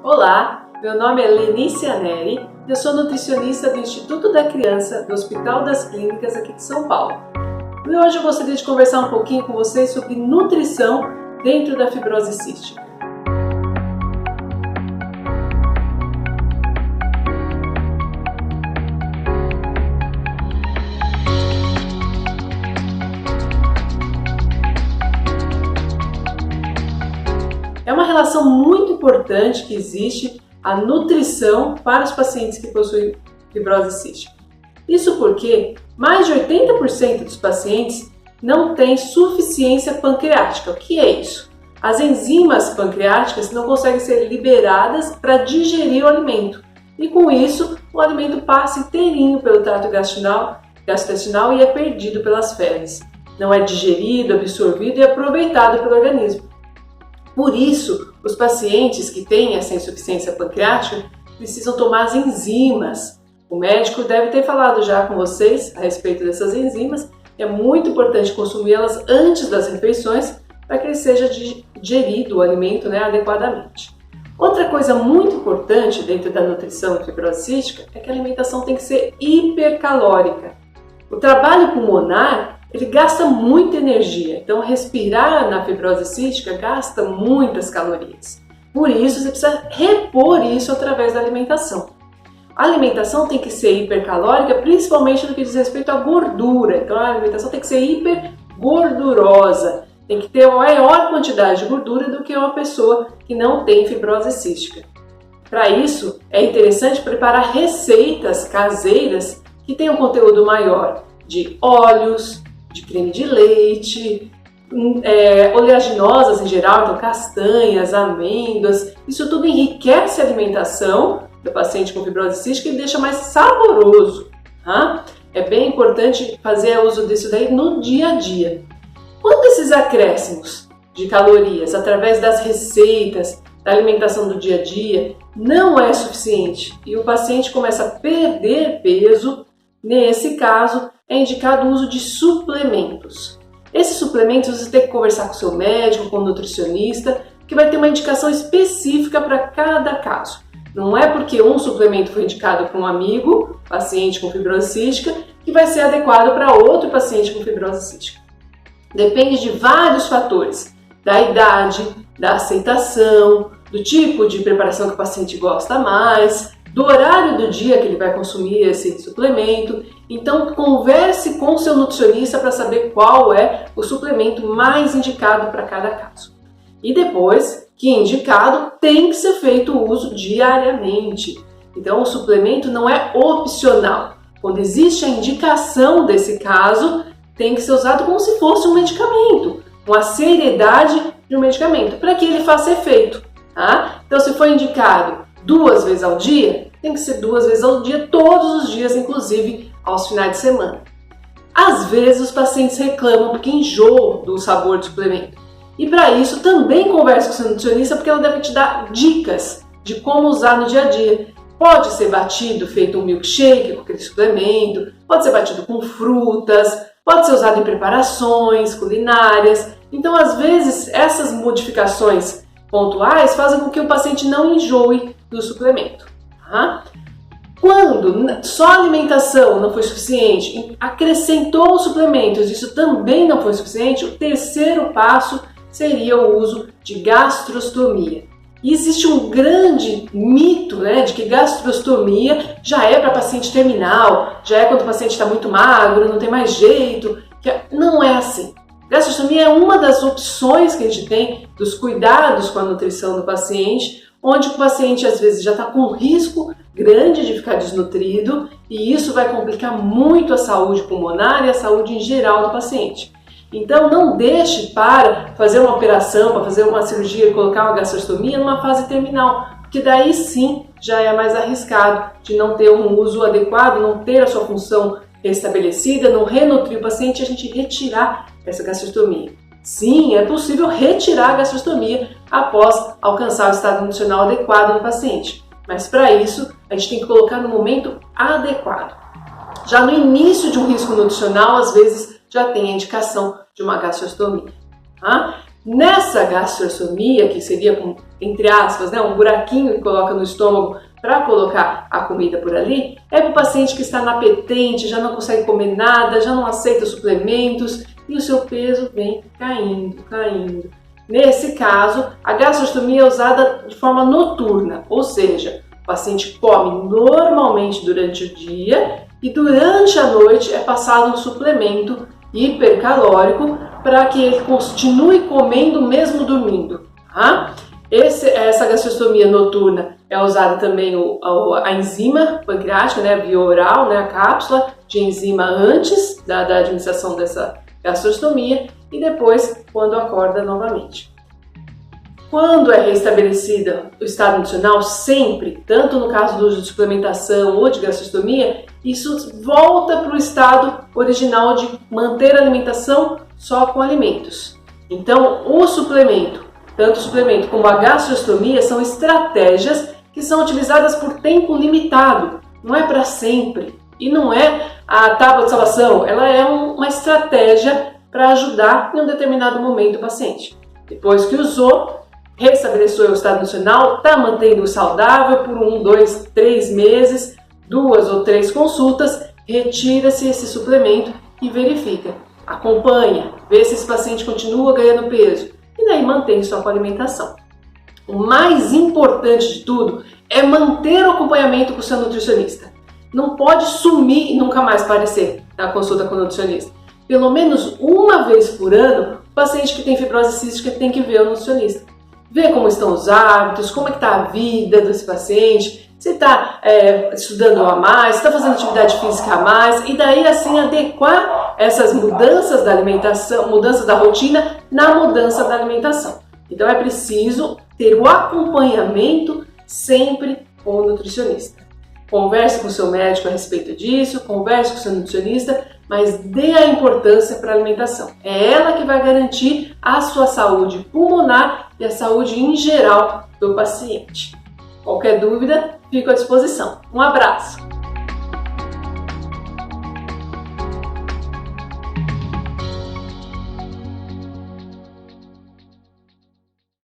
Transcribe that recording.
Olá, meu nome é Lenícia Neri e eu sou nutricionista do Instituto da Criança do Hospital das Clínicas aqui de São Paulo. E hoje eu gostaria de conversar um pouquinho com vocês sobre nutrição dentro da fibrose cística. É uma relação muito importante que existe a nutrição para os pacientes que possuem fibrose cística. Isso porque mais de 80% dos pacientes não têm suficiência pancreática. O que é isso? As enzimas pancreáticas não conseguem ser liberadas para digerir o alimento e com isso o alimento passa inteirinho pelo trato gastrointestinal e é perdido pelas fezes. Não é digerido, absorvido e aproveitado pelo organismo. Por isso, os pacientes que têm essa insuficiência pancreática precisam tomar as enzimas. O médico deve ter falado já com vocês a respeito dessas enzimas. É muito importante consumi-las antes das refeições para que seja digerido o alimento adequadamente. Outra coisa muito importante dentro da nutrição fibrose cística é que a alimentação tem que ser hipercalórica. O trabalho pulmonar ele gasta muita energia, então respirar na fibrose cística gasta muitas calorias. Por isso, você precisa repor isso através da alimentação. A alimentação tem que ser hipercalórica, principalmente no que diz respeito à gordura. Então a alimentação tem que ser hipergordurosa, tem que ter maior quantidade de gordura do que uma pessoa que não tem fibrose cística. Para isso, é interessante preparar receitas caseiras que tenham um conteúdo maior de óleos, de creme de leite, oleaginosas em geral, então castanhas, amêndoas. Isso tudo enriquece a alimentação do paciente com fibrose cística e deixa mais saboroso. Tá? É bem importante fazer uso disso daí no dia a dia. Quando esses acréscimos de calorias através das receitas, da alimentação do dia a dia, não é suficiente e o paciente começa a perder peso, nesse caso, é indicado o uso de suplementos. Esses suplementos você tem que conversar com o seu médico, com o nutricionista, que vai ter uma indicação específica para cada caso. Não é porque um suplemento foi indicado para um amigo, paciente com fibrose cística, que vai ser adequado para outro paciente com fibrose cística. Depende de vários fatores, da idade, da aceitação, do tipo de preparação que o paciente gosta mais, do horário do dia que ele vai consumir esse suplemento. Então, converse com o seu nutricionista para saber qual é o suplemento mais indicado para cada caso. E depois, que indicado, tem que ser feito o uso diariamente. Então, o suplemento não é opcional. Quando existe a indicação desse caso, tem que ser usado como se fosse um medicamento, com a seriedade de um medicamento, para que ele faça efeito. Tá? Então, se for indicado 2 vezes ao dia, tem que ser 2 vezes ao dia, todos os dias, inclusive aos finais de semana. Às vezes os pacientes reclamam porque enjoam do sabor do suplemento. E para isso também converse com o seu nutricionista, porque ela deve te dar dicas de como usar no dia a dia. Pode ser batido, feito um milkshake com aquele suplemento, pode ser batido com frutas, pode ser usado em preparações culinárias. Então, às vezes, essas modificações pontuais fazem com que o paciente não enjoe do suplemento. Tá? Quando só a alimentação não foi suficiente, acrescentou suplementos, isso também não foi suficiente, o terceiro passo seria o uso de gastrostomia. E existe um grande mito de que gastrostomia já é para paciente terminal, já é quando o paciente está muito magro, não tem mais jeito. Não é assim. Gastrostomia é uma das opções que a gente tem dos cuidados com a nutrição do paciente, onde o paciente às vezes já está com risco grande de ficar desnutrido e isso vai complicar muito a saúde pulmonar e a saúde em geral do paciente. Então não deixe para fazer uma operação, para fazer uma cirurgia e colocar uma gastrostomia numa fase terminal, porque daí sim já é mais arriscado de não ter um uso adequado, não ter a sua função restabelecida, não renutrir o paciente e a gente retirar essa gastrostomia. Sim, é possível retirar a gastrostomia após alcançar o estado nutricional adequado no paciente, mas para isso a gente tem que colocar no momento adequado. Já no início de um risco nutricional, às vezes já tem a indicação de uma gastrostomia. Tá? Nessa gastrostomia, que seria, entre aspas, né, um buraquinho que coloca no estômago para colocar a comida por ali, é para o paciente que está inapetente, já não consegue comer nada, já não aceita suplementos e o seu peso vem caindo, caindo. Nesse caso, a gastrostomia é usada de forma noturna, ou seja, o paciente come normalmente durante o dia e durante a noite é passado um suplemento hipercalórico para que ele continue comendo mesmo dormindo. Tá? Essa gastrostomia noturna é usada também a enzima pancreática, né, via oral, né, a cápsula de enzima antes da administração dessa gastrostomia e depois quando acorda novamente. Quando é restabelecida o estado nutricional, sempre, tanto no caso do uso de suplementação ou de gastrostomia, isso volta para o estado original de manter a alimentação só com alimentos. Então, o suplemento, tanto o suplemento como a gastrostomia, são estratégias que são utilizadas por tempo limitado, não é para sempre. E não é a tábua de salvação, ela é uma estratégia para ajudar em um determinado momento o paciente. Depois que usou, restabeleceu o estado nutricional, está mantendo saudável por 1, 2, 3 meses, 2 ou 3 consultas, retira-se esse suplemento e verifica. Acompanha, vê se esse paciente continua ganhando peso e daí mantém só com a alimentação. O mais importante de tudo é manter o acompanhamento com o seu nutricionista. Não pode sumir e nunca mais aparecer na consulta com o nutricionista. Pelo menos uma vez por ano, o paciente que tem fibrose cística tem que ver o nutricionista. Ver como estão os hábitos, como é que está a vida desse paciente, se está estudando a mais, se está fazendo atividade física a mais, e daí assim adequar essas mudanças da alimentação, mudanças da rotina na mudança da alimentação. Então é preciso ter o acompanhamento sempre com o nutricionista. Converse com o seu médico a respeito disso, converse com o seu nutricionista, mas dê a importância para a alimentação. É ela que vai garantir a sua saúde pulmonar e a saúde em geral do paciente. Qualquer dúvida, fico à disposição. Um abraço!